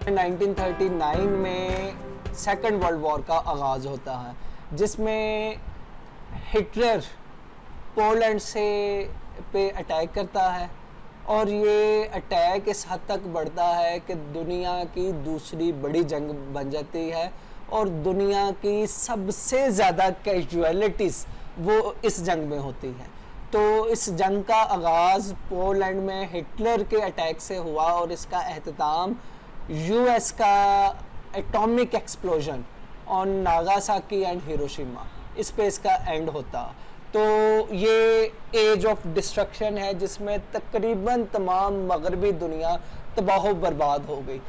1939 में second world war का आगाज़ होता है, जिसमें हिटलर पोलैंड से पे अटैक करता है और ये अटैक इस हद तक बढ़ता है कि दुनिया की दूसरी बड़ी जंग बन जाती है और दुनिया की सबसे ज़्यादा कैजुअलिटीज़ वो इस जंग में होती है। तो इस जंग का आगाज़ पोलैंड में हिटलर के अटैक से हुआ और इसका एहतमाम यूएस का atomic explosion on Nagasaki and Hiroshima, इस पे इसका एंड होता। तो ये एज ऑफ डिस्ट्रक्शन है जिसमें तकरीबन तमाम मगरबी दुनिया तबाह बर्बाद हो गई।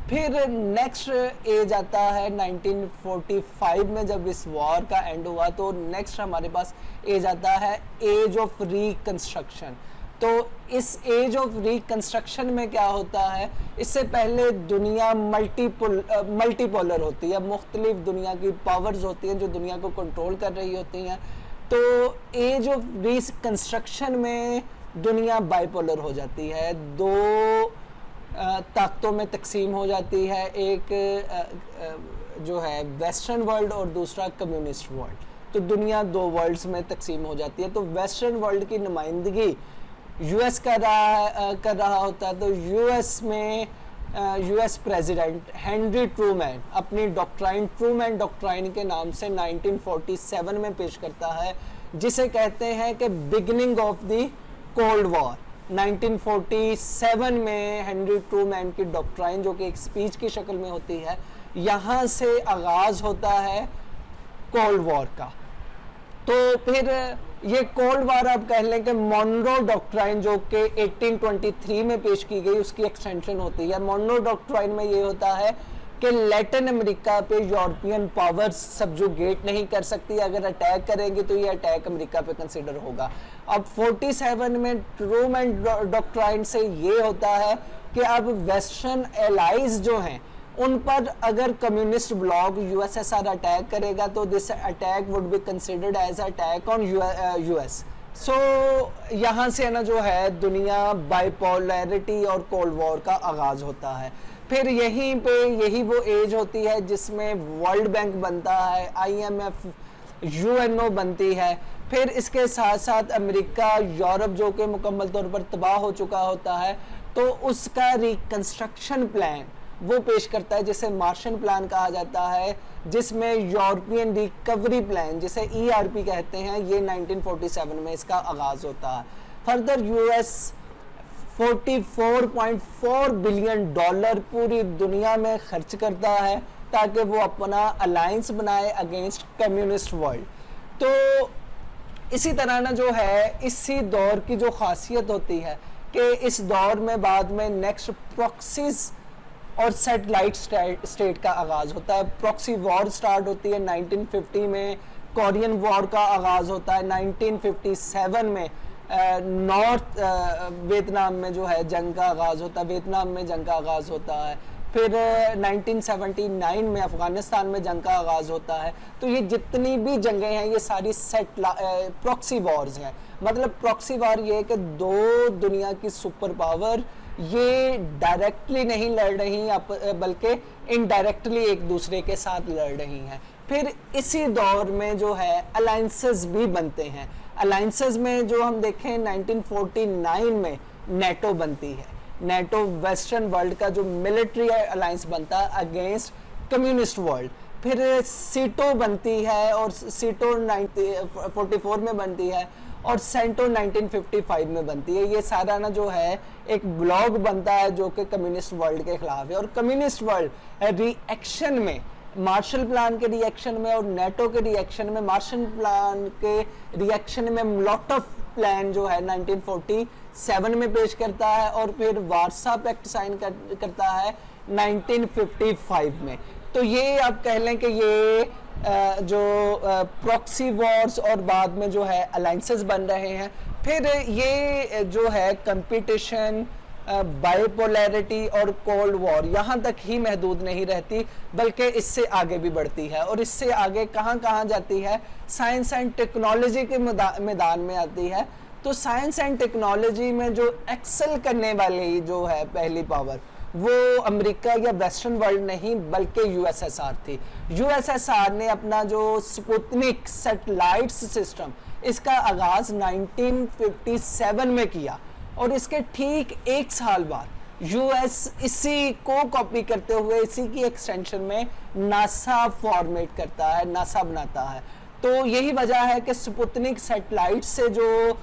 फिर नेक्स्ट एज आता है 1945 में, जब इस वॉर का एंड हुआ तो नेक्स्ट हमारे पास एज आता है एज ऑफ रिकंस्ट्रक्शन। तो इस एज ऑफ रिकंस्ट्रक्शन में क्या होता है, इससे पहले दुनिया मल्टीपोलर होती है, मुख्तलिफ दुनिया की पावर्स होती हैं जो दुनिया को कंट्रोल कर रही होती हैं। तो एज ऑफ रिकंस्ट्रक्शन में दुनिया बाइपोलर हो जाती है, दो ताकतों में तकसीम हो जाती है, एक जो है वेस्टर्न वर्ल्ड और दूसरा कम्युनिस्ट वर्ल्ड। तो दुनिया दो वर्ल्ड्स में तकसीम हो जाती है। तो वेस्टर्न वर्ल्ड की नुमाइंदगी यूएस कर रहा होता है। तो यूएस में यूएस प्रेसिडेंट हेनरी ट्रूमैन अपनी ट्रूमैन डॉक्ट्राइन के नाम से 1947 में पेश करता है, जिसे कहते हैं कि beginning of the cold war. 1947 में हेनरी ट्रूमैन की डॉक्ट्राइन, जो कि एक स्पीच की शक्ल में होती है, यहाँ से आगाज़ होता है कोल्ड वॉर का। तो फिर ये कोल्ड वॉर आप कह लें कि मॉनरो डॉक्ट्राइन जो कि 1823 में पेश की गई, उसकी एक्सटेंशन होती है। मॉनरो डॉक्ट्राइन में ये होता है कि लैटिन अमेरिका पे यूरोपियन पावर्स सब्जुगेट नहीं कर सकती, अगर अटैक करेंगे तो ये अटैक अमेरिका पे कंसिडर होगा। अब 47 में ट्रूमैन डॉक्ट्राइन से ये होता है कि अब वेस्टर्न एलाइज जो हैं उन पर अगर कम्युनिस्ट ब्लॉक यूएसएसआर अटैक करेगा तो this attack would be considered as attack on US. So यहाँ से ना जो है दुनिया बाइपोलैरिटी और कोल्ड वॉर का आगाज़ होता है। फिर यही वो एज होती है जिसमें वर्ल्ड बैंक बनता है, IMF UNO बनती है। फिर इसके साथ साथ अमेरिका यूरोप जो कि मुकम्मल तौर पर तबाह हो चुका होता है, तो उसका रिकंस्ट्रक्शन प्लान वो पेश करता है, जिसे मार्शल प्लान कहा जाता है, जिसमें यूरोपियन रिकवरी प्लान, जिसे ERP कहते हैं, ये 1947 में इसका आगाज़ होता है। फर्दर यूएस $44.4 बिलियन पूरी दुनिया में खर्च करता है ताकि वो अपना अलायंस बनाए अगेंस्ट कम्युनिस्ट वर्ल्ड। तो इसी तरह ना जो है इसी दौर की जो खासियत होती है कि इस दौर में बाद में नेक्स्ट प्रॉक्सीज और सैटेलाइट स्टेट का आगाज़ होता है। प्रॉक्सी वॉर स्टार्ट होती है 1950 में, कोरियन वॉर का आगाज़ होता है 1957 में, नॉर्थ वियतनाम में जो है जंग का आगाज़ होता है, वियतनाम में जंग का आगाज़ होता है। फिर 1979 में अफ़गानिस्तान में जंग का आगाज़ होता है। तो ये जितनी भी जंगें हैं ये सारी प्रॉक्सी वॉर्स हैं। मतलब प्रॉक्सी वॉर ये है कि दो दुनिया की सुपर पावर ये डायरेक्टली नहीं लड़ रही बल्कि इनडायरेक्टली एक दूसरे के साथ लड़ रही हैं। फिर इसी दौर में जो है अलायंसेस भी बनते हैं। अलायंसेस में जो हम देखें 1949 में नेटो बनती है। नेटो वेस्टर्न वर्ल्ड का जो मिलिट्री अलायंस बनता है अगेंस्ट कम्युनिस्ट वर्ल्ड। फिर सीटो बनती है और सीटो 1944 में बनती है और सेंटो 1955 में बनती है। ये सारा ना जो है एक ब्लॉक बनता है जो कि कम्युनिस्ट वर्ल्ड के खिलाफ है। और कम्युनिस्ट वर्ल्ड रिएक्शन में, मार्शल प्लान के रिएक्शन में और नेटो के रिएक्शन में, मार्शल प्लान के रिएक्शन में मोलोटोव प्लान जो है 1947 में पेश करता है और फिर वार्सा पैक्ट साइन करता है 1955 में। तो ये आप कह लें कि ये जो प्रॉक्सी वॉर्स और बाद में जो है अलायंसेस बन रहे हैं। फिर ये जो है कंपटीशन, बाइपोलैरिटी और कोल्ड वॉर यहाँ तक ही महदूद नहीं रहती बल्कि इससे आगे भी बढ़ती है। और इससे आगे कहाँ कहाँ जाती है, साइंस एंड टेक्नोलॉजी के मैदान में आती है। तो साइंस एंड टेक्नोलॉजी में जो एक्सेल करने वाली जो है पहली पावर वो अमेरिका या वेस्टर्न वर्ल्ड नहीं बल्कि यूएसएसआर थी। यूएसएसआर ने अपना जो स्पुतनिक सैटेलाइट्स सिस्टम, इसका आगाज 1957 में किया और इसके ठीक एक साल बाद यूएस इसी को कॉपी करते हुए इसी की एक्सटेंशन में नासा फॉर्मेट करता है, नासा बनाता है। तो यही वजह है कि स्पुतनिक सैटेलाइट से जो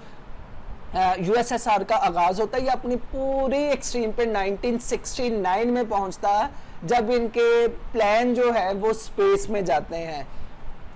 यूएसएसआर का आगाज होता है, ये अपनी पूरी एक्सट्रीम पे 1969 में पहुंचता है, जब इनके प्लान जो है वो स्पेस में जाते हैं।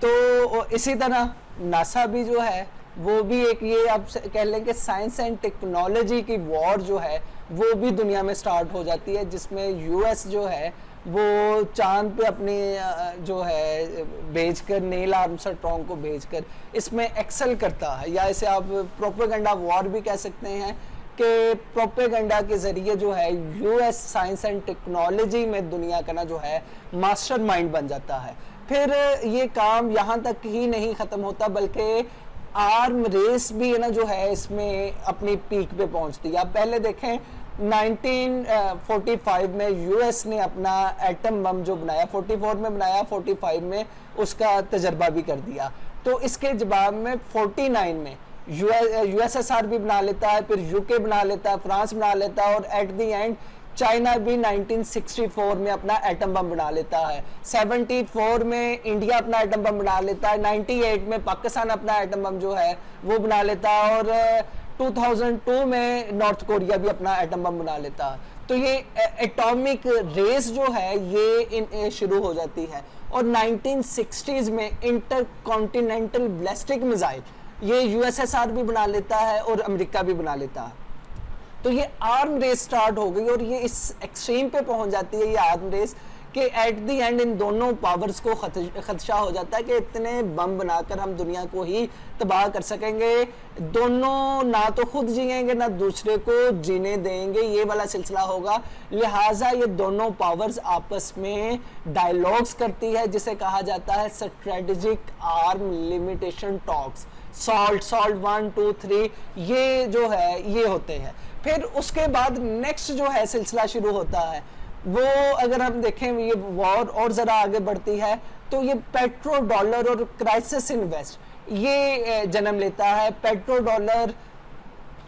तो इसी तरह नासा भी जो है वो भी एक, ये आप कह लें कि साइंस एंड टेक्नोलॉजी की वॉर जो है वो भी दुनिया में स्टार्ट हो जाती है, जिसमें यूएस जो है वो चांद पे अपनी जो है भेजकर, नील आर्मस्ट्रॉन्ग को भेजकर इसमें एक्सेल करता है, या इसे आप प्रोपेगेंडा वॉर भी कह सकते हैं कि प्रोपेगेंडा के ज़रिए जो है यूएस साइंस एंड टेक्नोलॉजी में दुनिया का ना जो है मास्टरमाइंड बन जाता है। फिर ये काम यहाँ तक ही नहीं ख़त्म होता, बल्कि आर्म रेस भी है ना जो है इसमें अपनी पीक पे पहुंचती है। आप पहले देखें 1945 में यूएस ने अपना एटम बम जो बनाया, 44 में बनाया, 45 में उसका तजर्बा भी कर दिया। तो इसके जवाब में 49 में यूएसएसआर भी बना लेता है, फिर यूके बना लेता है, फ्रांस बना लेता है, और एट द एंड चाइना भी 1964 में अपना एटम बम बना लेता है, 74 में इंडिया अपना एटम बम बना लेता है, 98 में पाकिस्तान अपना एटम बम जो है वो बना लेता है, और 2002 में नॉर्थ कोरिया भी अपना एटम बम बना लेता है। तो ये एटॉमिक रेस जो है ये शुरू हो जाती है। और 1960s में इंटरकॉन्टिनेंटल बैलिस्टिक मिसाइल ये यूएसएसआर भी बना लेता है और अमेरिका भी बना लेता है। तो ये आर्म रेस स्टार्ट हो गई और ये इस एक्सट्रीम पे पहुंच जाती है ये आर्म रेस कि एट द एंड इन दोनों पावर्स को खदशा हो जाता है कि इतने बम बनाकर हम दुनिया को ही तबाह कर सकेंगे, दोनों ना तो खुद जिएंगे ना दूसरे को जीने देंगे, ये वाला सिलसिला होगा। लिहाजा ये दोनों पावर्स आपस में डायलॉग्स करती है, जिसे कहा जाता है strategic arm limitation talks, salt 1 2 3 ये जो है ये होते हैं। फिर उसके बाद नेक्स्ट जो है सिलसिला शुरू होता है, वो अगर हम देखें ये वॉर और ज़रा आगे बढ़ती है तो ये पेट्रो डॉलर और क्राइसिस इन वेस्ट ये जन्म लेता है। पेट्रो डॉलर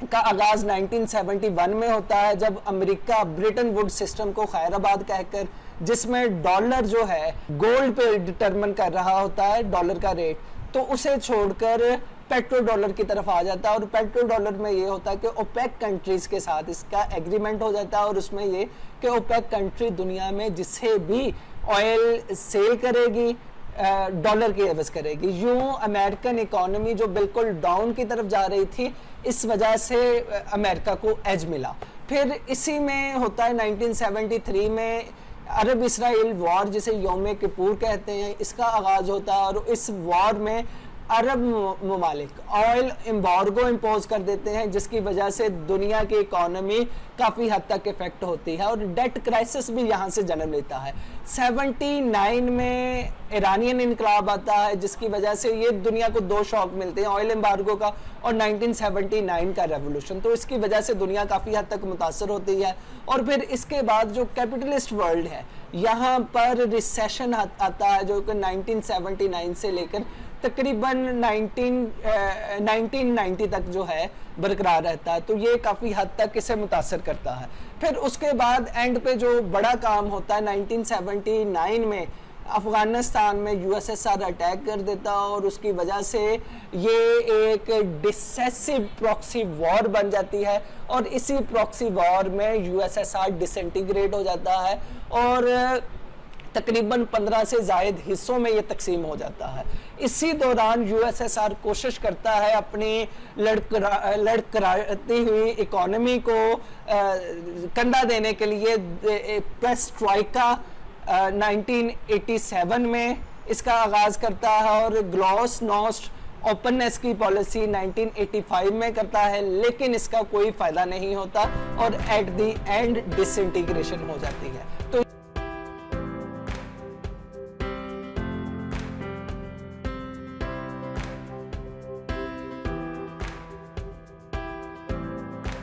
का आगाज़ 1971 में होता है, जब अमेरिका ब्रिटेन वुड सिस्टम को खैराबाद कहकर, जिसमें डॉलर जो है गोल्ड पे डिटरमिन कर रहा होता है डॉलर का रेट, तो उसे छोड़कर पेट्रो डॉलर की तरफ आ जाता है। और पेट्रो डॉलर में ये होता है कि ओपेक कंट्रीज के साथ इसका एग्रीमेंट हो जाता है, और उसमें ये कि ओपेक कंट्री दुनिया में जिसे भी ऑयल सेल करेगी डॉलर की एवज करेगी। यूं अमेरिकन इकोनॉमी जो बिल्कुल डाउन की तरफ जा रही थी, इस वजह से अमेरिका को एज मिला। फिर इसी में होता है 1973 में अरब इसराइल वॉर, जिसे यौम किपुर कहते हैं, इसका आगाज़ होता है। और इस वॉर में अरब ममालिक ऑयल एम्बार्गो इम्पोज कर देते हैं, जिसकी वजह से दुनिया की इकोनॉमी काफ़ी हद तक इफेक्ट होती है और डेट क्राइसिस भी यहाँ से जन्म लेता है। 79 में ईरानियन इनकलाब आता है, जिसकी वजह से ये दुनिया को दो शॉक मिलते हैं, ऑयल एम्बार्गो का और 1979 का रेवोल्यूशन। तो इसकी वजह से दुनिया काफ़ी हद तक मुतासर होती है। और फिर इसके बाद जो कैपिटलिस्ट वर्ल्ड है, यहाँ पर रिसेशन आता है, जो कि 1979 से लेकर तकरीबन 1990 तक जो है बरकरार रहता है। तो ये काफ़ी हद तक इसे मुतासर करता है। फिर उसके बाद एंड पे जो बड़ा काम होता है 1979 में अफ़गानिस्तान में यूएसएसआर अटैक कर देता है, और उसकी वजह से ये एक डिसेसिव प्रॉक्सी वॉर बन जाती है। और इसी प्रॉक्सी वॉर में यूएसएसआर डिसइंटीग्रेट हो जाता है और तकरीबन 15 से ज़ायद हिस्सों में ये तकसीम हो जाता है। इसी दौरान यूएसएसआर कोशिश करता है अपनी लड़खड़ाती हुई इकोनॉमी को कंधा देने के लिए पेरेस्ट्रोइका 1987 में इसका आगाज़ करता है, और ग्लासनोस्ट ओपननेस की पॉलिसी 1985 में करता है, लेकिन इसका कोई फ़ायदा नहीं होता और एट द एंड डिसइंटीग्रेशन हो जाती है। तो